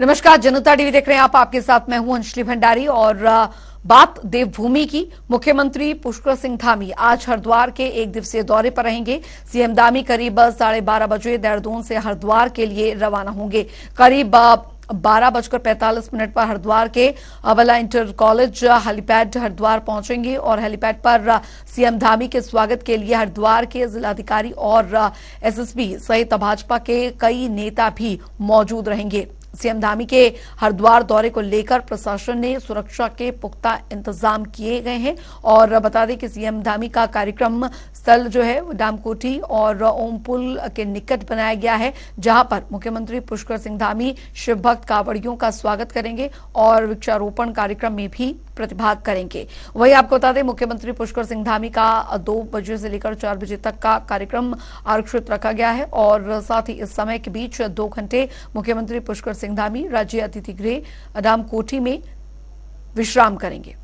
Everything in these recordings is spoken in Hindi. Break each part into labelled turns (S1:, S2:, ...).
S1: नमस्कार, जनता टीवी देख रहे हैं आप। आपके साथ मैं हूं अंजलि भंडारी और बात देवभूमि की। मुख्यमंत्री पुष्कर सिंह धामी आज हरिद्वार के एक दिवसीय दौरे पर रहेंगे। सीएम धामी करीब 12:30 बजे देहरादून से हरिद्वार के लिए रवाना होंगे। करीब 12:45 पर हरिद्वार के अबला इंटर कॉलेज हेलीपैड हरिद्वार पहुंचेंगे और हेलीपैड पर सीएम धामी के स्वागत के लिए हरिद्वार के जिलाधिकारी और एसएसपी सहित भाजपा के कई नेता भी मौजूद रहेंगे। सीएम धामी के हरिद्वार दौरे को लेकर प्रशासन ने सुरक्षा के पुख्ता इंतजाम किए गए हैं और बता दें कि सीएम धामी का कार्यक्रम स्थल जो है डामकोठी और ओम पुल के निकट बनाया गया है, जहां पर मुख्यमंत्री पुष्कर सिंह धामी शिव भक्त कांवड़ियों का स्वागत करेंगे और वृक्षारोपण कार्यक्रम में भी प्रतिभाग करेंगे। वहीं आपको बता दें, मुख्यमंत्री पुष्कर सिंह धामी का 2 बजे से लेकर 4 बजे तक का कार्यक्रम आरक्षित रखा गया है और साथ ही इस समय के बीच 2 घंटे मुख्यमंत्री पुष्कर सिंह धामी राज्य अतिथि गृह डामकोठी में विश्राम करेंगे।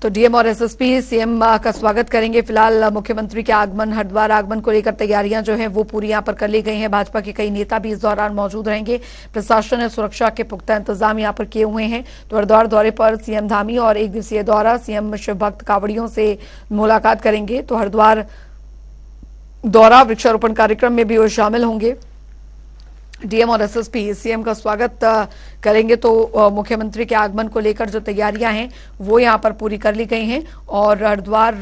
S1: तो डीएम और एसएसपी सीएम का स्वागत करेंगे। फिलहाल मुख्यमंत्री के आगमन, हरिद्वार आगमन को लेकर तैयारियां जो है वो पूरी यहां पर कर ली गई हैं। भाजपा के कई नेता भी इस दौरान मौजूद रहेंगे। प्रशासन ने सुरक्षा के पुख्ता इंतजाम यहां पर किए हुए हैं। तो हरिद्वार दौरे पर सीएम धामी और एक दिवसीय दौरा, सीएम शिव भक्त कांवड़ियों से मुलाकात करेंगे। तो हरिद्वार दौरा, वृक्षारोपण कार्यक्रम में भी वो शामिल होंगे। डीएम और एसएसपी सीएम का स्वागत करेंगे। तो मुख्यमंत्री के आगमन को लेकर जो तैयारियां हैं वो यहां पर पूरी कर ली गई हैं और हरिद्वार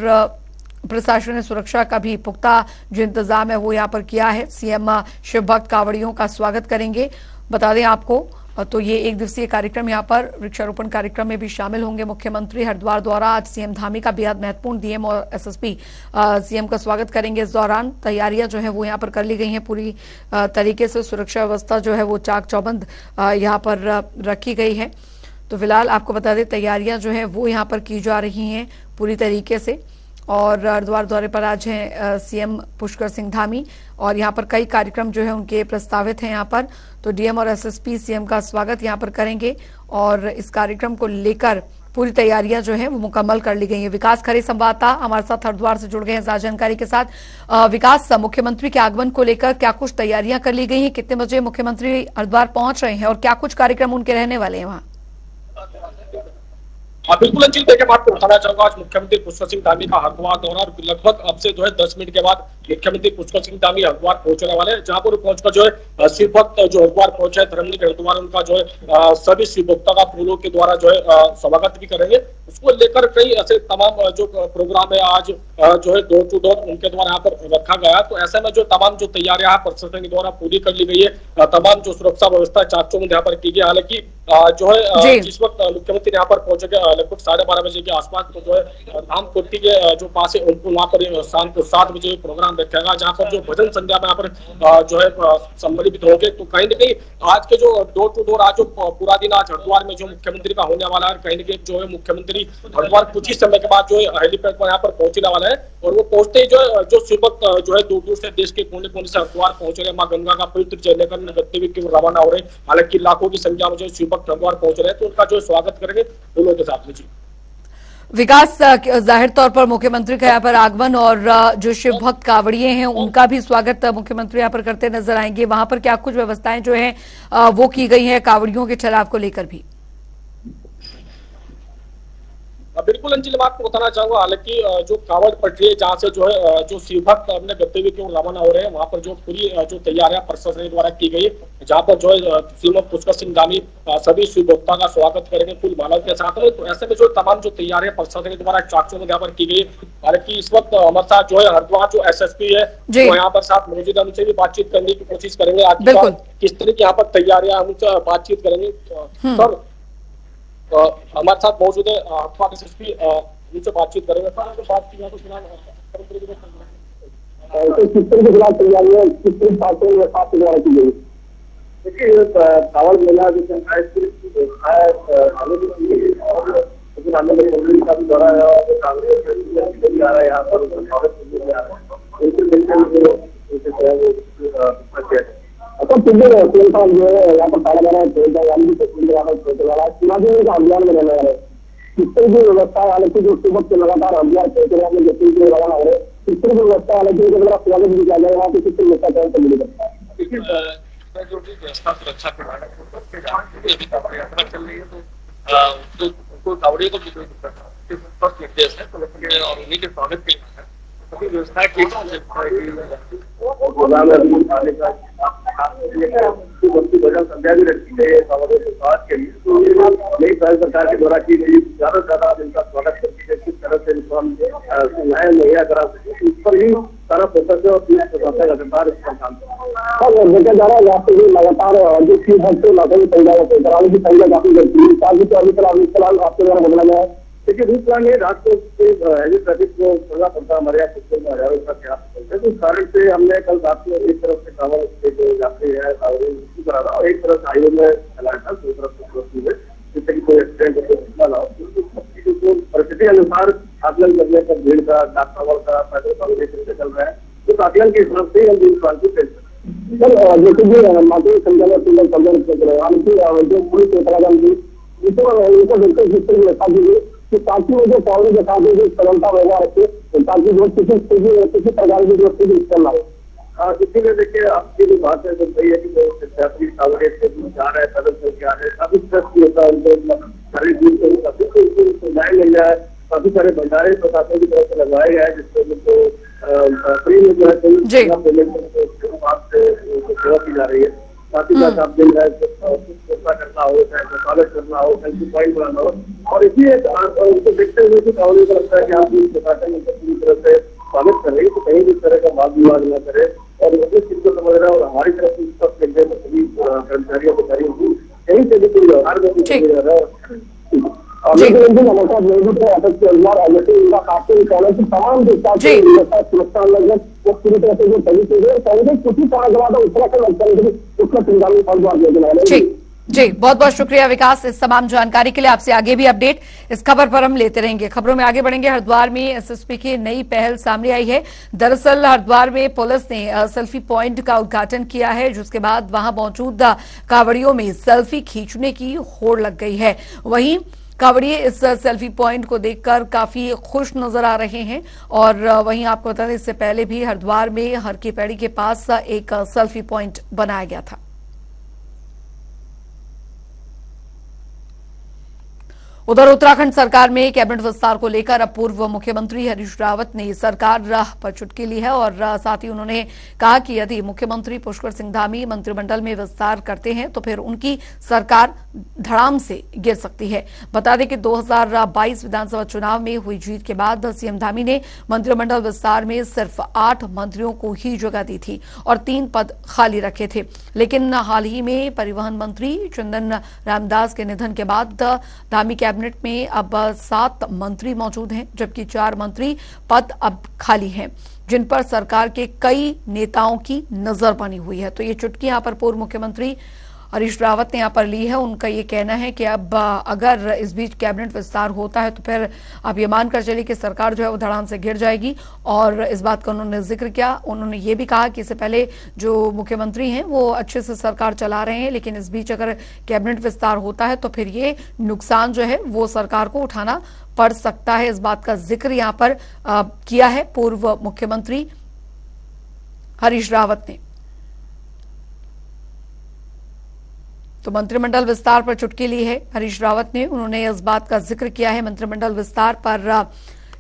S1: प्रशासन ने सुरक्षा का भी पुख्ता जो इंतजाम है वो यहां पर किया है। सीएम शिव भक्त कांवड़ियों का स्वागत करेंगे। बता दें आपको, तो ये एक दिवसीय कार्यक्रम यहाँ पर वृक्षारोपण कार्यक्रम में भी शामिल होंगे मुख्यमंत्री। हरिद्वार द्वारा आज सीएम धामी का बेहद महत्वपूर्ण, डीएम और एसएसपी सीएम का स्वागत करेंगे। इस दौरान तैयारियां जो है वो यहाँ पर कर ली गई हैं पूरी तरीके से। सुरक्षा व्यवस्था जो है वो चाक चौबंद यहाँ पर रखी गई है। तो फिलहाल आपको बता दें, तैयारियां जो है वो यहाँ पर की जा रही हैं पूरी तरीके से। और हरिद्वार दौरे पर आज हैं सीएम पुष्कर सिंह धामी और यहाँ पर कई कार्यक्रम जो है उनके प्रस्तावित हैं यहाँ पर। तो डीएम और एसएसपी सीएम का स्वागत यहाँ पर करेंगे और इस कार्यक्रम को लेकर पूरी तैयारियां जो है वो मुकम्मल कर ली गई हैं। विकास खरे संवाददाता हमारे साथ हरिद्वार से जुड़ गए हैं ज्यादा जानकारी के साथ। विकास, मुख्यमंत्री के आगमन को लेकर क्या कुछ तैयारियां कर ली गई हैं? कितने बजे मुख्यमंत्री हरिद्वार पहुंच रहे हैं और क्या कुछ कार्यक्रम उनके रहने वाले हैं वहाँ?
S2: बिल्कुल अंजिल, देखिए मैं आपको बताना चाहूंगा, आज मुख्यमंत्री पुष्कर सिंह धामी का हरिद्वार दौरा और लगभग अब से जो है 10 मिनट के बाद मुख्यमंत्री पुष्कर सिंह धामी हरिद्वार पहुंचने वाले हैं, जहां पर पहुंचकर जो है शिव भक्त जो हरिद्वार पहुंचे धर्मनिक हरिद्वार, उनका जो है सभी शिव भक्तों का फूलों के द्वारा जो है स्वागत भी करेंगे। उसको लेकर कई ऐसे तमाम जो प्रोग्राम है आज जो है डोर टू डोर उनके द्वारा यहाँ पर रखा गया। तो ऐसे में जो तमाम जो तैयारियां है प्रशासन के द्वारा पूरी कर ली गई है। तमाम जो सुरक्षा व्यवस्था चाक चौबंद यहाँ पर की गई। हालांकि जो है जिस वक्त मुख्यमंत्री यहाँ पर पहुंचेंगे लगभग 12:30 बजे के आसपास, तो जो है धामकोठी के जो पास है उनको वहाँ पर शाम को 7 बजे प्रोग्राम रखेगा, जहाँ पर जो भजन संध्या में यहाँ पर जो है सम्मिलित होंगे। तो कहीं न कहीं आज के जो डोर टू डोर आज जो पूरा दिन आज हरिद्वार में जो मुख्यमंत्री का होने वाला है, कहीं न कहीं जो है मुख्यमंत्री हरिद्वार कुछ ही समय के बाद जो है हेलीपैड पर यहाँ पर पहुंचने वाला है और वो पहुंचते ही जो शिव भक्त जो है दूर दूर से देश के कोने कोने से हरिद्वार पहुंच रहे, माँ गंगा का पवित्र जल लेकर गतिविधि की रवाना हो रहे। हालांकि लाखों की संख्या में जो शिव भक्त हरिद्वार पहुंच रहे हैं, तो उनका जो स्वागत करेंगे फूलों के साथ में। जी
S1: विकास, जाहिर तौर पर मुख्यमंत्री का यहाँ पर आगमन और जो शिव भक्त कांवड़िए हैं उनका भी स्वागत मुख्यमंत्री यहाँ पर करते नजर आएंगे। वहां पर क्या कुछ व्यवस्थाएं जो है वो की गई है कांवड़ियों के ठहराव को लेकर भी?
S2: बिल्कुल अंजिल, मैं आपको बताना चाहूंगा, हालांकि जो कांवड़ पटरी है जहाँ से जो है जो शिव भक्त अपने गंतव्य की ओर रवाना हो रहे हैं, वहाँ पर जो पूरी जो तैयारियां प्रशासन द्वारा की गई, जहाँ पर जो है सीएम पुष्कर सिंह धामी सभी शिव भक्तों का स्वागत करेंगे फूल माला के साथ में। तो ऐसे में जो तमाम जो तैयारियां प्रशासन द्वारा चाक चौबंद यहाँ पर की गई। हालांकि इस वक्त हमारे साथ जो है हरिद्वार जो एसएसपी है वो यहाँ पर साथ मौजूद है, उनसे भी बातचीत करने की कोशिश करेंगे। आखिरकार किस तरह की यहाँ पर तैयारियां, हम उनसे बातचीत करेंगे। सर हमारे साथ मौजूद है एसएसपी, उनसे बातचीत करेंगे।
S3: देखिए कांवड़ मेला जो का भी दौरा है और कांग्रेस आ रहा है यहाँ पर तो पिछले जो है यहाँ पर ताला बना का अभियान में रहने वाले किस तरह की व्यवस्था, हालांकि जो सुबह के लगातार अभियान रवाना हो रहे शिक्षण व्यवस्था हालांकि स्वागत भी किया जाएगा, वहाँ पे शिक्षण व्यवस्था कैसे मिलेगा?
S2: देखिए जो भी व्यवस्था सुरक्षा के बारे में यात्रा चल रही है तो उनको कावड़ियों को भी कोई स्पष्ट निर्देश है तो और उन्हीं के स्वागत के लिए सभी व्यवस्था की संध्या भी रखी है स्वागत के लिए नई पहल सरकार के द्वारा की गई, ज्यादा से ज्यादा इनका स्वागत करती है, किस तरह से सुविधाएं मुहैया करा सके, इस पर ही सारा फोकस है और लगातार इस पर काम देखा जा रहा है। यहाँ पे लगातार जो फीस है तो लाखों कराने की संख्या काफी बढ़ती है, साथ ही आपके द्वारा बदला गया है। देखिए रूट प्लान है, रात को हैवी ट्रैफिक को करना पड़ता हमारे यहाँ सिस्टम में हजारों का प्रयास करते हैं, तो इस कारण से हमने कल रात में एक तरफ से कांवड़ जो यात्री है करा रहा और एक तरफ से हाईवे में चलाया था, दूसरी तरफ से है जिससे कि कोई एक्सीडेंट ना हो। परिस्थिति अनुसार आकलन करने पर भीड़ का कांवड़ का पैदल चल रहा है, उस आकलन के हिसाब से हम रूट प्लान को पेश जैसे कि माध्यमिक संख्या में जो पुलिस उनको देखते शिक्षण व्यवस्था की गई कि ताकि वो जो कावड़ी के साथ जो सरलता व्यवहार रखे ताकि जो किसी प्रकार की जो स्थिति ना हो। इसीलिए देखिए आपकी जो बात है तो सही है कि जो यात्री कावड़ी से जा रहे हैं पैदल चल के आ रहे हैं, काफी स्ट्रेस भी होता है उनको, शरीर भी सुविधाएं मिल जाए, काफी सारे भंडारे प्रशासन की तरफ से लगवाए गए हैं जिससे उनको फ्री में जो है पेमेंट सेवा की जा रही है। साथ ही साथ आप दिन करना हो, चाहे स्वागत करना हो, सेल्फी पॉइंट बनाना हो, और इसी उनको देखते हुए कि कावड़ी को लगता है कि आप प्रशासन पूरी तरह से स्वागत कर रही है तो कहीं भी इस तरह का वाद विवाद न करे और इस चीज को समझ रहा है। और हमारी तरफ से सब सभी कर्मचारी अधिकारी कहीं से भी कोई व्यवहार में तमाम सुरक्षा वो पूरी तरह से जो सभी चीजें कुछ ही समय के बाद उत्तराखंड उसका चिंतावी फल
S1: जी, बहुत बहुत शुक्रिया विकास इस तमाम जानकारी के लिए। आपसे आगे भी अपडेट इस खबर पर हम लेते रहेंगे। खबरों में आगे बढ़ेंगे। हरिद्वार में एसएसपी की नई पहल सामने आई है। दरअसल हरिद्वार में पुलिस ने सेल्फी पॉइंट का उद्घाटन किया है, जिसके बाद वहां मौजूद कांवड़ियों में सेल्फी खींचने की होड़ लग गई है। वहीं कांवड़िये इस सेल्फी पॉइंट को देखकर काफी खुश नजर आ रहे हैं। और वहीं आपको बता दें इससे पहले भी हरिद्वार में हर की पैड़ी के पास एक सेल्फी पॉइंट बनाया गया था। उधर उत्तराखंड सरकार में कैबिनेट विस्तार को लेकर अब पूर्व मुख्यमंत्री हरीश रावत ने सरकार पर चुटकी ली है और साथ ही उन्होंने कहा कि यदि मुख्यमंत्री पुष्कर सिंह धामी मंत्रिमंडल में विस्तार करते हैं तो फिर उनकी सरकार धड़ाम से गिर सकती है। बता दें कि 2022 विधानसभा चुनाव में हुई जीत के बाद सीएम धामी ने मंत्रिमंडल विस्तार में सिर्फ 8 मंत्रियों को ही जगह दी थी और 3 पद खाली रखे थे। लेकिन हाल ही में परिवहन मंत्री चंदन रामदास के निधन के बाद धामी कैबिनेट में अब 7 मंत्री मौजूद हैं, जबकि 4 मंत्री पद अब खाली हैं, जिन पर सरकार के कई नेताओं की नजर बनी हुई है। तो ये चुटकी यहां पर पूर्व मुख्यमंत्री हरीश रावत ने यहां पर ली है। उनका ये कहना है कि अब अगर इस बीच कैबिनेट विस्तार होता है तो फिर आप ये मानकर चलिए कि सरकार जो है वो धड़ाम से गिर जाएगी। और इस बात का उन्होंने जिक्र किया। उन्होंने ये भी कहा कि इससे पहले जो मुख्यमंत्री हैं वो अच्छे से सरकार चला रहे हैं, लेकिन इस बीच अगर कैबिनेट विस्तार होता है तो फिर ये नुकसान जो है वो सरकार को उठाना पड़ सकता है। इस बात का जिक्र यहां पर किया है पूर्व मुख्यमंत्री हरीश रावत ने। तो मंत्रिमंडल विस्तार पर चुटकी ली है हरीश रावत ने। उन्होंने इस बात का जिक्र किया है मंत्रिमंडल विस्तार पर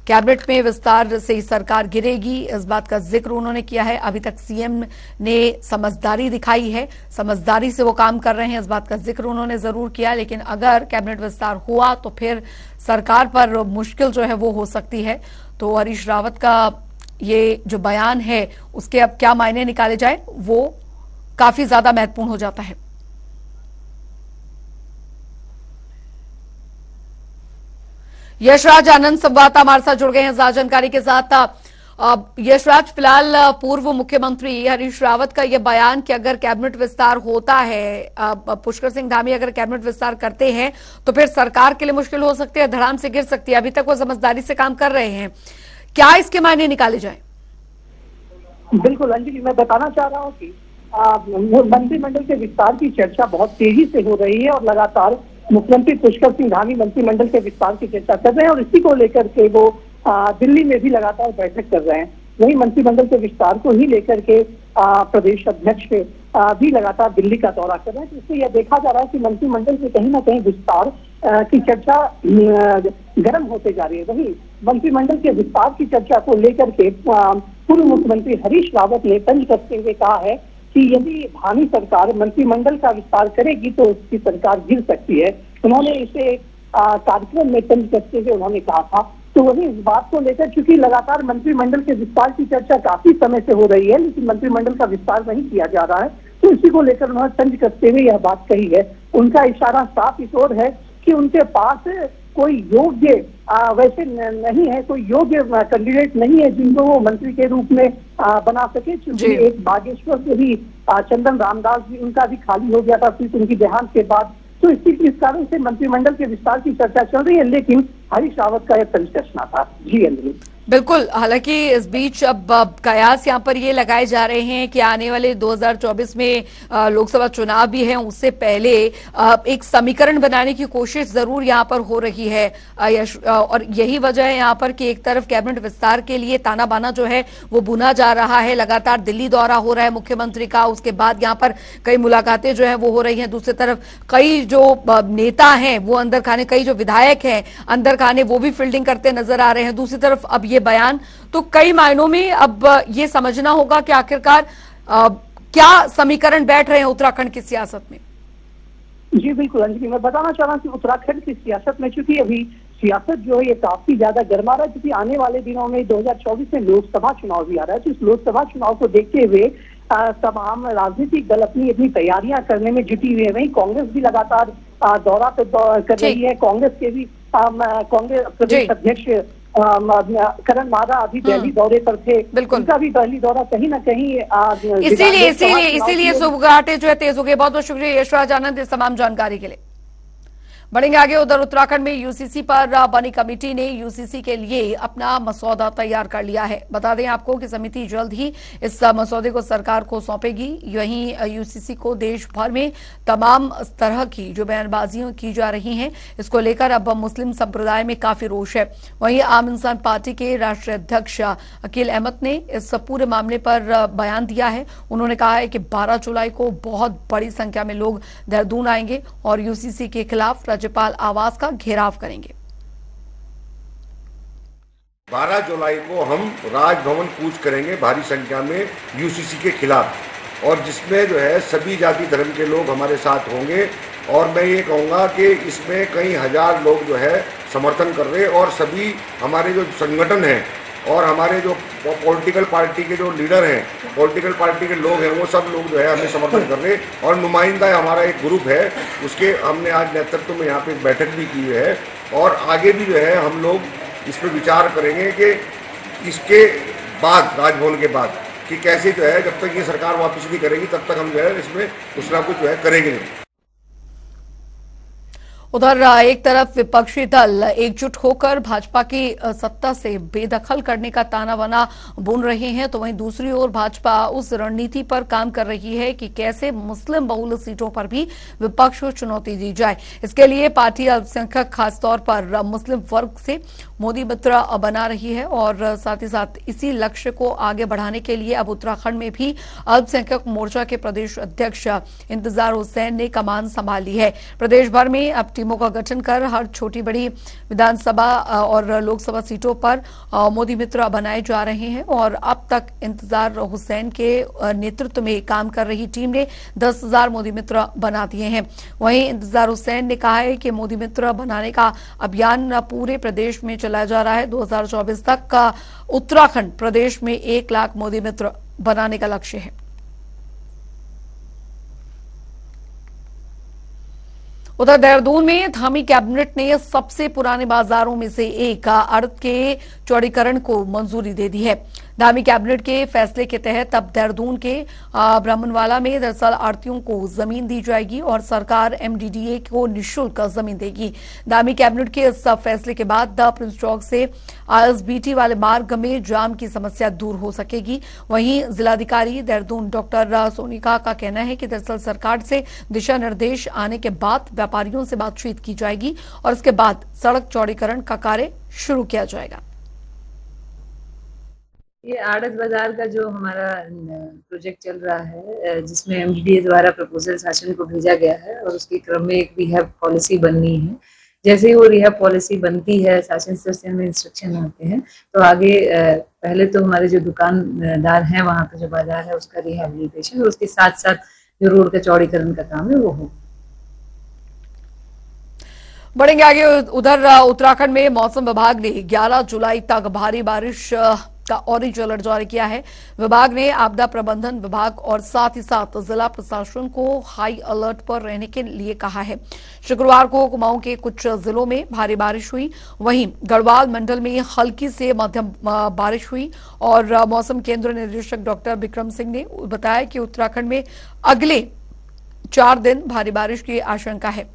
S1: कैबिनेट में विस्तार से ही सरकार गिरेगी, इस बात का जिक्र उन्होंने किया है। अभी तक सीएम ने समझदारी दिखाई है, समझदारी से वो काम कर रहे हैं, इस बात का जिक्र उन्होंने जरूर किया। लेकिन अगर कैबिनेट विस्तार हुआ तो फिर सरकार पर मुश्किल जो है वो हो सकती है। तो हरीश रावत का ये जो बयान है उसके अब क्या मायने निकाले जाए वो काफी ज्यादा महत्वपूर्ण हो जाता है। यशराज आनंद संवाददाता हमारे साथ जुड़ गए हैं ज्यादा जानकारी के साथ। यशराज, फिलहाल पूर्व मुख्यमंत्री हरीश रावत का यह बयान कि अगर कैबिनेट विस्तार होता है, पुष्कर सिंह धामी अगर कैबिनेट विस्तार करते हैं तो फिर सरकार के लिए मुश्किल हो सकती है, धड़ाम से गिर सकती है। अभी तक वो समझदारी से काम कर रहे हैं, क्या इसके मायने निकाले जाए?
S4: बिल्कुल अंजलि, मैं बताना चाह रहा हूँ कि मंत्रिमंडल के विस्तार की चर्चा बहुत तेजी से हो रही है और लगातार मुख्यमंत्री पुष्कर सिंह धामी मंत्रिमंडल के विस्तार की चर्चा कर रहे हैं और इसी को लेकर के वो दिल्ली में भी लगातार बैठक कर रहे हैं। वहीं मंत्रिमंडल के विस्तार को ही लेकर के प्रदेश अध्यक्ष भी लगातार दिल्ली का दौरा कर रहे हैं। जिससे यह देखा जा रहा है कि मंत्रिमंडल के कहीं ना कहीं विस्तार की चर्चा गर्म होते जा रही है। वहीं मंत्रिमंडल के विस्तार की चर्चा को लेकर के पूर्व मुख्यमंत्री हरीश रावत ने तंज कसते हुए कहा है कि यदि भावी सरकार मंत्रिमंडल का विस्तार करेगी तो उसकी सरकार गिर सकती है। उन्होंने इसे कार्यक्रम में तंज कसते हुए उन्होंने कहा था। तो वही इस बात को लेकर चूंकि लगातार मंत्रिमंडल के विस्तार की चर्चा काफी समय से हो रही है, लेकिन मंत्रिमंडल का विस्तार नहीं किया जा रहा है, तो इसी को लेकर उन्होंने तंज कसते हुए यह बात कही है। उनका इशारा साफ इस ओर है कि उनके पास कोई योग्य वैसे नहीं है, कोई योग्य कैंडिडेट नहीं है जिनको वो मंत्री के रूप में बना सके। चूंकि एक बागेश्वर से भी चंदन रामदास जी उनका भी खाली हो गया था सीट उनकी देहांत के बाद। तो इस कारण से मंत्रिमंडल के विस्तार की चर्चा चल रही है, लेकिन हरीश रावत का यह तंज कसना था। जी अंजलि।
S1: बिल्कुल, हालांकि इस बीच अब कयास यहाँ पर ये लगाए जा रहे हैं कि आने वाले 2024 में लोकसभा चुनाव भी है, उससे पहले एक समीकरण बनाने की कोशिश जरूर यहाँ पर हो रही है और यही वजह है यहाँ पर कि एक तरफ कैबिनेट विस्तार के लिए ताना बाना जो है वो बुना जा रहा है। लगातार दिल्ली दौरा हो रहा है मुख्यमंत्री का, उसके बाद यहाँ पर कई मुलाकातें जो है वो हो रही हैं। दूसरी तरफ कई जो नेता हैं वो अंदर खाने, कई जो विधायक हैं अंदर खाने वो भी फील्डिंग करते नजर आ रहे हैं। दूसरी तरफ अब ये बयान, तो कई मायनों में अब ये समझना होगा कि आखिरकार क्या समीकरण बैठ रहे हैं उत्तराखंड की सियासत में।
S4: जी बिल्कुल अंजलि, मैं बताना चाह रहा हूं कि उत्तराखंड की सियासत में चूंकि अभी सियासत जो है ये काफी ज्यादा गर्मा रहा है, क्योंकि आने वाले दिनों में 2024 में लोकसभा चुनाव भी आ रहा है। तो इस लोकसभा चुनाव को देखते हुए तमाम राजनीतिक दल अपनी तैयारियां करने में जुटी हुई है। वहीं कांग्रेस भी लगातार दौरा कर रही है। कांग्रेस के भी कांग्रेस प्रदेश अध्यक्ष करण मादा अभी दिल्ली दौरे पर थे, उनका भी दिल्ली दौरा कहीं ना कहीं
S1: इसीलिए सुबगाटे जो है तेज हो गए। बहुत बहुत शुक्रिया यशराज आनंद इस तमाम जानकारी के लिए। बढ़ेंगे आगे। उधर उत्तराखंड में यूसीसी पर बनी कमेटी ने यूसीसी के लिए अपना मसौदा तैयार कर लिया है। बता दें आपको कि समिति जल्द ही इस मसौदे को सरकार को सौंपेगी। यहीं यूसीसी को देश भर में तमाम तरह की जो बयानबाजियां की जा रही हैं, इसको लेकर अब मुस्लिम संप्रदाय में काफी रोष है। वहीं आम इंसान पार्टी के राष्ट्रीय अध्यक्ष अकील अहमद ने इस पूरे मामले पर बयान दिया है। उन्होंने कहा है कि 12 जुलाई को बहुत बड़ी संख्या में लोग देहरादून आएंगे और यूसीसी के खिलाफ राज्यपाल आवास का घेराव करेंगे।
S5: 12 जुलाई को हम राजभवन कूच करेंगे भारी संख्या में यूसीसी के खिलाफ, और जिसमें जो है सभी जाति धर्म के लोग हमारे साथ होंगे। और मैं ये कहूँगा कि इसमें कई हजार लोग जो है समर्थन कर रहे हैं, और सभी हमारे जो संगठन हैं और हमारे जो पॉलिटिकल पार्टी के जो लीडर हैं, पॉलिटिकल पार्टी के लोग हैं, वो सब लोग जो है हमें समर्थन कर रहे हैं। और नुमाइंदा हमारा एक ग्रुप है, उसके हमने आज नेतृत्व में यहाँ पे एक बैठक भी की है, और आगे भी जो है हम लोग इस पर विचार करेंगे कि इसके बाद राजभवन के बाद कि कैसे जो है जब तक ये सरकार वापस नहीं करेगी तब तक हम जो है इसमें कुछ ना कुछ जो है करेंगे नहीं।
S1: उधर एक तरफ विपक्षी दल एकजुट होकर भाजपा की सत्ता से बेदखल करने का ताना बाना बुन रहे हैं, तो वहीं दूसरी ओर भाजपा उस रणनीति पर काम कर रही है कि कैसे मुस्लिम बहुल सीटों पर भी विपक्ष को चुनौती दी जाए। इसके लिए पार्टी अल्पसंख्यक खासतौर पर मुस्लिम वर्ग से मोदी मित्र बना रही है, और साथ ही साथ इसी लक्ष्य को आगे बढ़ाने के लिए अब उत्तराखंड में भी अल्पसंख्यक मोर्चा के प्रदेश अध्यक्ष इंतजार हुसैन ने कमान संभाली है। प्रदेश भर में अब टीमों का गठन कर हर छोटी बड़ी विधानसभा और लोकसभा सीटों पर मोदी मित्र बनाए जा रहे हैं, और अब तक इंतजार हुसैन के नेतृत्व में काम कर रही टीम ने 10,000 मोदी मित्र बना दिए हैं। वहीं इंतजार हुसैन ने कहा है कि मोदी मित्र बनाने का अभियान पूरे प्रदेश में चलाया जा रहा है। 2024 तक का उत्तराखंड प्रदेश में 1 लाख मोदी मित्र बनाने का लक्ष्य है। उधर देहरादून में धामी कैबिनेट ने सबसे पुराने बाजारों में से एक अड़त के चौड़ीकरण को मंजूरी दे दी है। धामी कैबिनेट के फैसले के तहत अब देहरादून के ब्राह्मणवाला में दरअसल आड़तियों को जमीन दी जाएगी और सरकार एमडीडीए को निःशुल्क जमीन देगी। धामी कैबिनेट के इस फैसले के बाद प्रिंस चौक से आईएसबीटी वाले मार्ग में जाम की समस्या दूर हो सकेगी। वहीं जिलाधिकारी देहरादून डॉक्टर सोनिका का कहना है कि दरअसल सरकार से दिशा निर्देश आने के बाद व्यापारियों से बातचीत की जाएगी और इसके बाद सड़क चौड़ीकरण का कार्य शुरू किया जाएगा।
S6: ये आड़त बाजार का जो हमारा प्रोजेक्ट चल रहा है, जिसमें एमडीडीए द्वारा प्रपोजल शासन को भेजा गया है और उसके क्रम में एक रिहैब पॉलिसी बननी है। जैसे ही वो रिहैब पॉलिसी बनती है, शासन स्तर से हमें इंस्ट्रक्शन आते हैं, तो आगे पहले तो हमारे जो दुकानदार हैं वहाँ पे जो बाजार है उसका रिहैबिलिटेशन, और उसके साथ साथ जो रोड का चौड़ीकरण का काम है वो हो।
S1: बढ़ेंगे आगे। उधर उत्तराखंड में मौसम विभाग ने 11 जुलाई तक भारी बारिश का ऑरेंज अलर्ट जारी किया है। विभाग ने आपदा प्रबंधन विभाग और साथ ही साथ जिला प्रशासन को हाई अलर्ट पर रहने के लिए कहा है। शुक्रवार को कुमाऊं के कुछ जिलों में भारी बारिश हुई, वहीं गढ़वाल मंडल में हल्की से मध्यम बारिश हुई। और मौसम केंद्र निदेशक डॉक्टर विक्रम सिंह ने बताया कि उत्तराखंड में अगले 4 दिन भारी बारिश की आशंका है।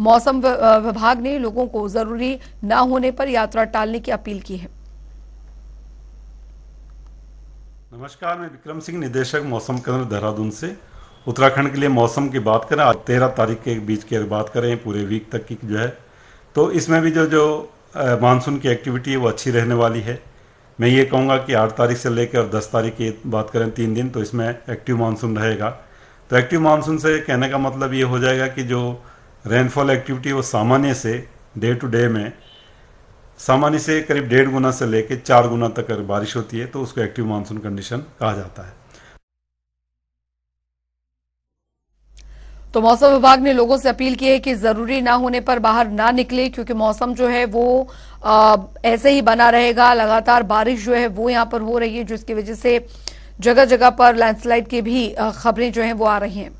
S1: मौसम विभाग ने लोगों को जरूरी न होने पर यात्रा टालने की अपील की है।
S7: नमस्कार, मैं विक्रम सिंह, निदेशक मौसम केंद्र देहरादून से। उत्तराखंड के लिए मौसम की बात करें, आज 13 तारीख के बीच की बात करें, पूरे वीक तक की जो है, तो इसमें भी जो मानसून की एक्टिविटी है वो अच्छी रहने वाली है। मैं ये कहूँगा कि 8 तारीख से लेकर 10 तारीख की बात करें 3 दिन, तो इसमें एक्टिव मानसून रहेगा। तो एक्टिव मानसून से कहने का मतलब ये हो जाएगा कि जो रेनफॉल एक्टिविटी वो सामान्य से डे टू डे में सामान्य से करीब 1.5 गुना से लेकर 4 गुना तक अगर बारिश होती है तो उसको एक्टिव मानसून कंडीशन कहा जाता है।
S1: तो मौसम विभाग ने लोगों से अपील की है कि जरूरी ना होने पर बाहर ना निकले, क्योंकि मौसम जो है वो ऐसे ही बना रहेगा। लगातार बारिश जो है वो यहां पर हो रही है, जिसकी वजह से जगह जगह पर लैंडस्लाइड की भी खबरें जो हैं वो आ रही हैं।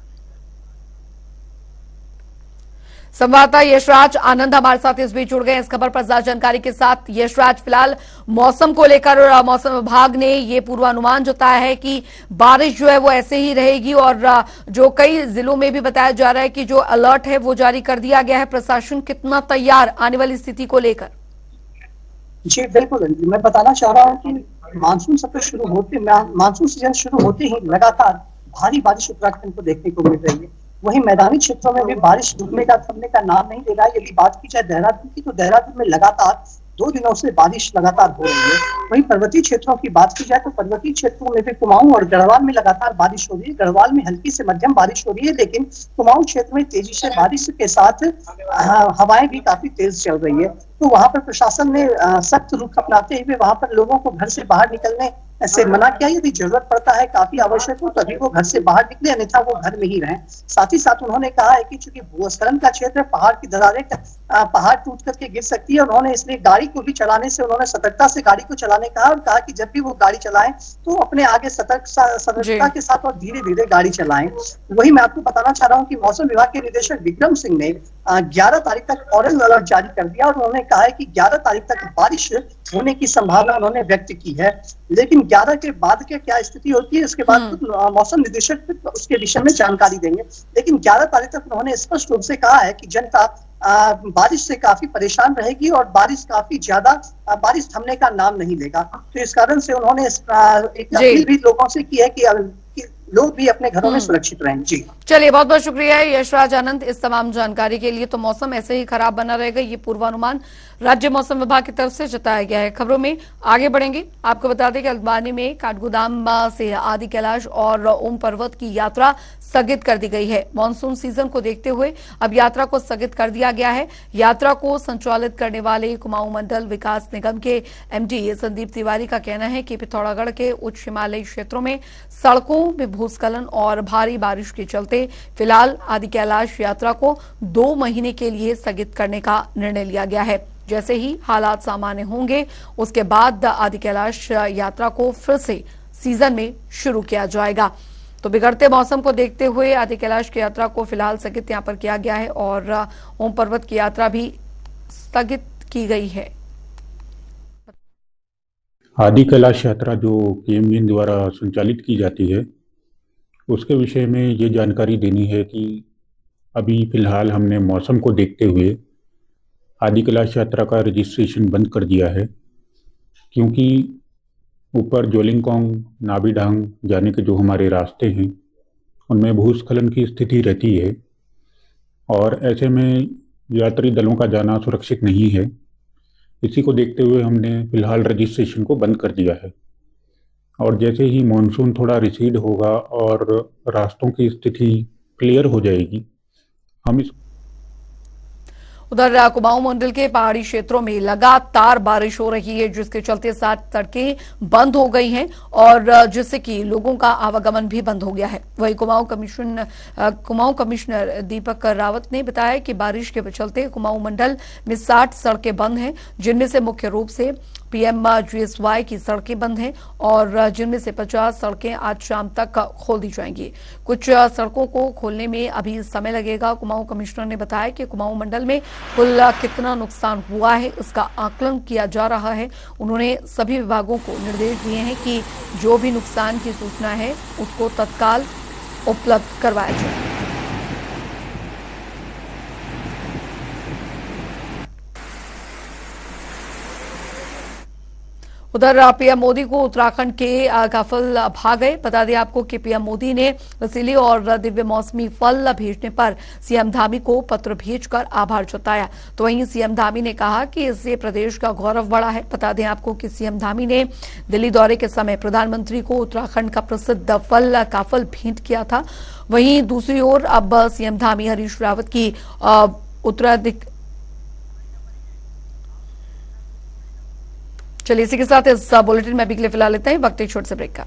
S1: संवाददाता यशराज आनंद हमारे साथ इस बीच जुड़ गए इस खबर पर ज्यादा जानकारी के साथ। यशराज, फिलहाल मौसम को लेकर मौसम विभाग ने ये पूर्वानुमान जताया है कि बारिश जो है वो ऐसे ही रहेगी, और जो कई जिलों में भी बताया जा रहा है कि जो अलर्ट है वो जारी कर दिया गया है। प्रशासन कितना तैयार आने वाली स्थिति को लेकर?
S4: जी बिल्कुल, मैं बताना चाह रहा हूँ कि मानसून सत्र शुरू होते, मानसून सीजन शुरू होते ही लगातार भारी बारिश उत्तराखंड को देखने को मिल रही है। वहीं मैदानी क्षेत्रों में भी बारिश रुकने का, थमने का नाम नहीं ले रहा है। यदि बात की जाए देहरादून की, तो देहरादून में लगातार 2 दिनों से बारिश लगातार हो रही है। वहीं पर्वतीय क्षेत्रों की बात की जाए तो पर्वतीय क्षेत्रों में भी कुमाऊं और गढ़वाल में लगातार बारिश हो रही है। गढ़वाल में हल्की से मध्यम बारिश हो रही है, लेकिन कुमाऊं क्षेत्र में तेजी से बारिश के साथ हवाएं भी काफी तेज चल रही है। तो वहां पर प्रशासन ने सख्त रुख अपनाते हुए वहां पर लोगों को घर से बाहर निकलने से मना किया। यदि जरूरत पड़ता है, काफी आवश्यक हो, तभी वो घर से बाहर निकले, अन्यथा वो घर में ही रहें। साथ ही साथ उन्होंने कहा है कि चूंकि भूस्खलन का क्षेत्र, पहाड़ की दरारें, पहाड़ टूट करके गिर सकती है, उन्होंने इसलिए गाड़ी को भी चलाने से, उन्होंने सतर्कता से गाड़ी को चलाने कहा, और कहा कि जब भी वो गाड़ी चलाएं तो अपने आगे सतर्कता के साथ और धीरे धीरे गाड़ी चलाएं। वही मैं आपको बताना चाह रहा हूँ कि मौसम विभाग के निदेशक विक्रम सिंह ने 11 तारीख तक ऑरेंज अलर्ट जारी कर दिया, और उन्होंने कहा है कि 11 तारीख तक बारिश होने की संभावना उन्होंने व्यक्त की है। लेकिन 11 के बाद के क्या स्थिति होती है, इसके बाद मौसम निदेशक उसके विषय में जानकारी देंगे। लेकिन 11 तारीख तक उन्होंने स्पष्ट रूप से कहा है कि जनता बारिश से काफी परेशान रहेगी, और बारिश काफी ज्यादा, बारिश थमने का नाम नहीं लेगा। तो इस कारण से उन्होंने एक अपील भी लोगों से की है कि लोग भी अपने घरों में सुरक्षित रहें। जी
S1: चलिए, बहुत बहुत शुक्रिया यशराज आनंद इस तमाम जानकारी के लिए। तो मौसम ऐसे ही खराब बना रहेगा, ये पूर्वानुमान राज्य मौसम विभाग की तरफ से जताया गया है। खबरों में आगे बढ़ेंगे, आपको बता दें कि अल्बानी में काठगोदाम से आदि कैलाश और ओम पर्वत की यात्रा स्थगित कर दी गई है। मानसून सीजन को देखते हुए अब यात्रा को स्थगित कर दिया गया है। यात्रा को संचालित करने वाले कुमाऊं मंडल विकास निगम के एमडी संदीप तिवारी का कहना है कि पिथौरागढ़ के उच्च हिमालयी क्षेत्रों में सड़कों में भूस्खलन और भारी बारिश के चलते फिलहाल आदि कैलाश यात्रा को 2 महीने के लिए स्थगित करने का निर्णय लिया गया है। जैसे ही हालात सामान्य होंगे उसके बाद आदि कैलाश यात्रा को फिर से सीजन में शुरू किया जाएगा। तो बिगड़ते मौसम को देखते हुए आदि कैलाश की यात्रा को फिलहाल स्थगित यहां पर किया गया है, और ओम पर्वत की यात्रा भी स्थगित की गई है।
S8: आदि कैलाश यात्रा जो केएमवीएन द्वारा संचालित की जाती है, उसके विषय में ये जानकारी देनी है कि अभी फिलहाल हमने मौसम को देखते हुए आदि कैलाश यात्रा का रजिस्ट्रेशन बंद कर दिया है, क्योंकि ऊपर जोलिंगकोंग, नाबीडांग जाने के जो हमारे रास्ते हैं उनमें भूस्खलन की स्थिति रहती है, और ऐसे में यात्री दलों का जाना सुरक्षित नहीं है। इसी को देखते हुए हमने फिलहाल रजिस्ट्रेशन को बंद कर दिया है। और जैसे ही मानसून थोड़ा रिसीड होगा और रास्तों की स्थिति क्लियर हो जाएगी, हम इस
S1: उधर कुमाऊं मंडल के पहाड़ी क्षेत्रों में लगातार बारिश हो रही है, जिसके चलते 7 सड़कें बंद हो गई हैं और जिससे कि लोगों का आवागमन भी बंद हो गया है। वहीं कुमाऊं कमिश्नर दीपक रावत ने बताया कि बारिश के चलते कुमाऊं मंडल में 60 सड़कें बंद हैं, जिनमें से मुख्य रूप से PMGSY की सड़कें बंद हैं और जिनमें से 50 सड़कें आज शाम तक खोल दी जाएंगी। कुछ सड़कों को खोलने में अभी समय लगेगा। कुमाऊं कमिश्नर ने बताया कि कुमाऊं मंडल में कुल कितना नुकसान हुआ है, इसका आकलन किया जा रहा है। उन्होंने सभी विभागों को निर्देश दिए हैं कि जो भी नुकसान की सूचना है उसको तत्काल उपलब्ध करवाया जाए। उधर पीएम मोदी को उत्तराखंड के काफल भा गए। बता दें आपको कि पीएम मोदी ने रसीले और दिव्य मौसमी फल भेजने पर सीएम धामी को पत्र भेजकर आभार जताया। तो वहीं सीएम धामी ने कहा कि इससे प्रदेश का गौरव बढ़ा है। बता दें आपको कि सीएम धामी ने दिल्ली दौरे के समय प्रधानमंत्री को उत्तराखंड का प्रसिद्ध फल काफल भेंट किया था। वहीं दूसरी ओर अब सीएम धामी हरीश रावत की उत्तराधिक चलिए इसी के साथ इस बुलेटिन में अभी के लिए फिलहाल लेते हैं। वक्त एक छोटे से ब्रेक का।